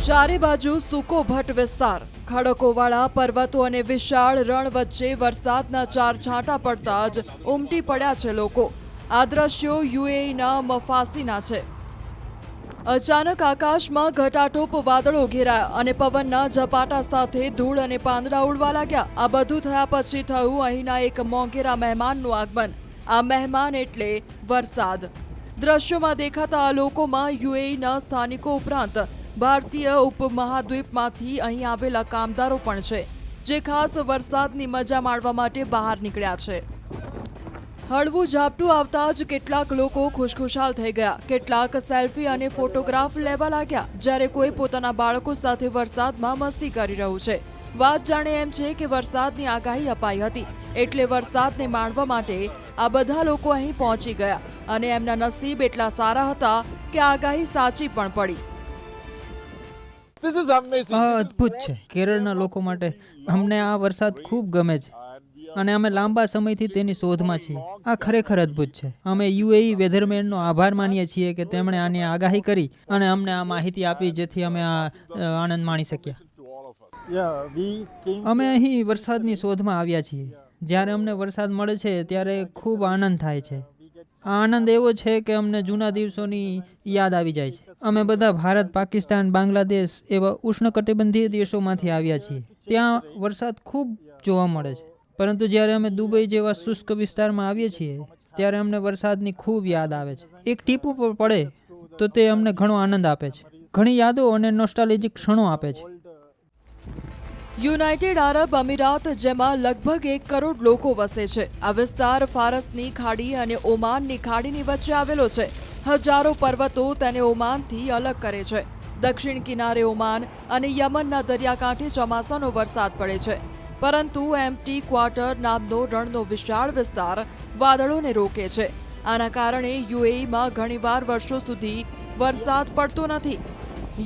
ચારે બાજુ સૂકો ભટ્ટ વિસ્તાર, ખડકોવાળા પર્વતો અને વિશાળ રણ વચ્ચે વરસાદના ચાર છાંટા પડતા જ ઉમટી પડ્યા છે લોકો. આ દ્રશ્યો યુએઈના મફાસીના છે. અચાનક આકાશમાં ઘટાટોપ વાદળો ઘેરાયા અને પવનના ઝપાટા સાથે ધૂળ અને પાંદડા ઉડવા લાગ્યા. આ બધું થયા પછી થયું અહીંના એક મોંઘેરા મહેમાનનું આગમન. આ મહેમાન એટલે વરસાદ. દ્રશ્યોમાં દેખાતા આ લોકોમાં યુએઈના સ્થાનિકો ઉપરાંત ભારતીય ઉપમહાદ્વીપમાંથી અહીં આવેલા કામદારો પણ છે, જે ખાસ વરસાદની મજા માણવા માટે બહાર નીકળ્યા છે. હળવું ઝાપટું આવતા જ કેટલાક લોકો ખુશખુશાલ થઈ ગયા. કેટલાક સેલ્ફી અને ફોટોગ્રાફ લેવા લાગ્યા, જ્યારે કોઈ પોતાના બાળકો સાથે વરસાદમાં મસ્તી કરી રહ્યું છે. વાત જાણે એમ છે કે વરસાદની આગાહી અપાઈ હતી, એટલે વરસાદને માણવા માટે આ બધા લોકો અહીં પહોંચી ગયા અને એમના નસીબ એટલા સારા હતા કે આગાહી સાચી પણ પડી. આ અદ્ભુત છે. કેરળના લોકો માટે અમને આ વરસાદ ખૂબ ગમે છે અને અમે લાંબા સમયથી તેની શોધમાં છીએ. આ ખરેખર અદ્ભુત છે. અમે યુએઈ વેધરમેનનો આભાર માનીએ છીએ કે તેમણે આની આગાહી કરી અને અમને આ માહિતી આપી, જેથી અમે આ આનંદ માણી શક્યા. અમે અહીં વરસાદની શોધમાં આવ્યા છીએ. જ્યારે અમને વરસાદ મળે છે ત્યારે ખૂબ આનંદ થાય છે. આ આનંદ એવો છે કે અમને જૂના દિવસોની યાદ આવી જાય છે. અમે બધા ભારત, પાકિસ્તાન, બાંગ્લાદેશ એવા ઉષ્ણકટિબંધીય દેશોમાંથી આવ્યા છીએ. ત્યાં વરસાદ ખૂબ જોવા મળે છે, પરંતુ જ્યારે અમે દુબઈ જેવા શુષ્ક વિસ્તારમાં આવીએ છીએ ત્યારે અમને વરસાદની ખૂબ યાદ આવે છે. એક ટીપું પણ પડે તો તે અમને ઘણો આનંદ આપે છે, ઘણી યાદો અને નોસ્ટાલ્જિક ક્ષણો આપે છે. યુનાઇટેડ આરબ અમીરાત, જેમાં લગભગ 1 કરોડ લોકો વસે છે. આ વિસ્તાર ફારસની ખાડી અને ઓમાનની ખાડીની વચ્ચે આવેલો છે. હજારો પર્વતો તેને ઓમાનથી અલગ કરે છે. દક્ષિણ કિનારે ઓમાન અને યમનના દરિયાકાંઠે ચોમાસાનો વરસાદ પડે છે, પરંતુ એમ્પ્ટી ક્વાર્ટર નામનો રણનો વિશાળ વિસ્તાર વાદળોને રોકે છે. આના કારણે યુએઈમાં ઘણીવાર વર્ષો સુધી વરસાદ પડતો નથી.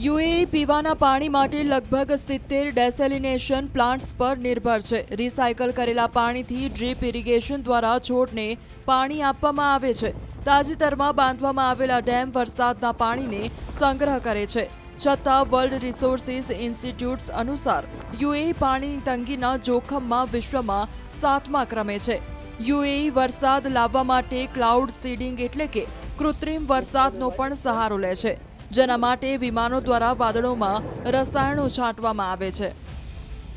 યુએઈ પીવાના પાણી માટે લગભગ 70 ડેસેલિનેશન પ્લાન્ટ્સ પર નિર્ભર છે. રિસાયકલ કરેલા પાણીથી ડ્રીપ ઇરિગેશન દ્વારા છોડને પાણી આપવામાં આવે છે. તાજેતરમાં બાંધવામાં આવેલા ડેમ વરસાદના પાણીને સંગ્રહ કરે છે. છતાં વર્લ્ડ રિસોર્સિસ ઇન્સ્ટિટ્યૂટ્સ અનુસાર યુએઈ પાણીની તંગીના જોખમમાં વિશ્વમાં 7મા ક્રમે છે. યુએઈ વરસાદ લાવવા માટે ક્લાઉડ સીડિંગ એટલે કે કૃત્રિમ વરસાદનો પણ સહારો લે છે, જેના માટે વિમાનો દ્વારા વાદળોમાં રસાયણો છાંટવામાં આવે છે.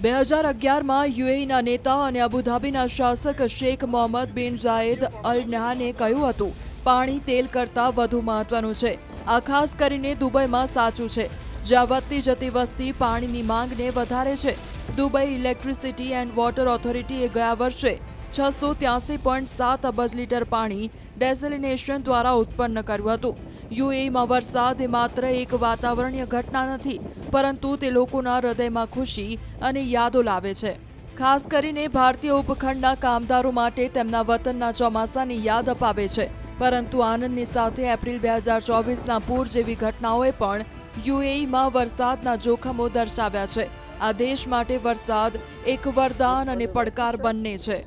2011માં યુએઈના નેતા અને અબુધાબીના શાસક શેખ મોહમ્મદ બિન ઝાયેદ અલ નહ્યાને કહ્યું હતું, પાણી તેલ કરતાં વધુ મહત્વનું છે. આ ખાસ કરીને દુબઈમાં સાચું છે, જ્યાં વધતી જતી વસ્તી પાણીની માંગને વધારે છે. દુબઈ ઇલેક્ટ્રિસિટી એન્ડ વોટર ઓથોરિટીએ ગયા વર્ષે 683.7 અબજ લીટર પાણી ડેસેલિનેશન દ્વારા ઉત્પન્ન કર્યું હતું. યુએઈમાં વરસાદ એ માત્ર એક વાતાવરણીય ઘટના નથી, પરંતુ તે લોકોના હૃદયમાં ખુશી અને યાદો લાવે છે. ખાસ કરીને ભારતીય ઉપખંડના કામદારો માટે તેમના વતનના ચોમાસાની યાદ અપાવે છે. પરંતુ આનંદની સાથે એપ્રિલ 2024ના પૂર જેવી ઘટનાઓએ પણ યુએઈમાં વરસાદના જોખમો દર્શાવ્યા છે. આ દેશ માટે વરસાદ એક વરદાન અને પડકાર બંને છે.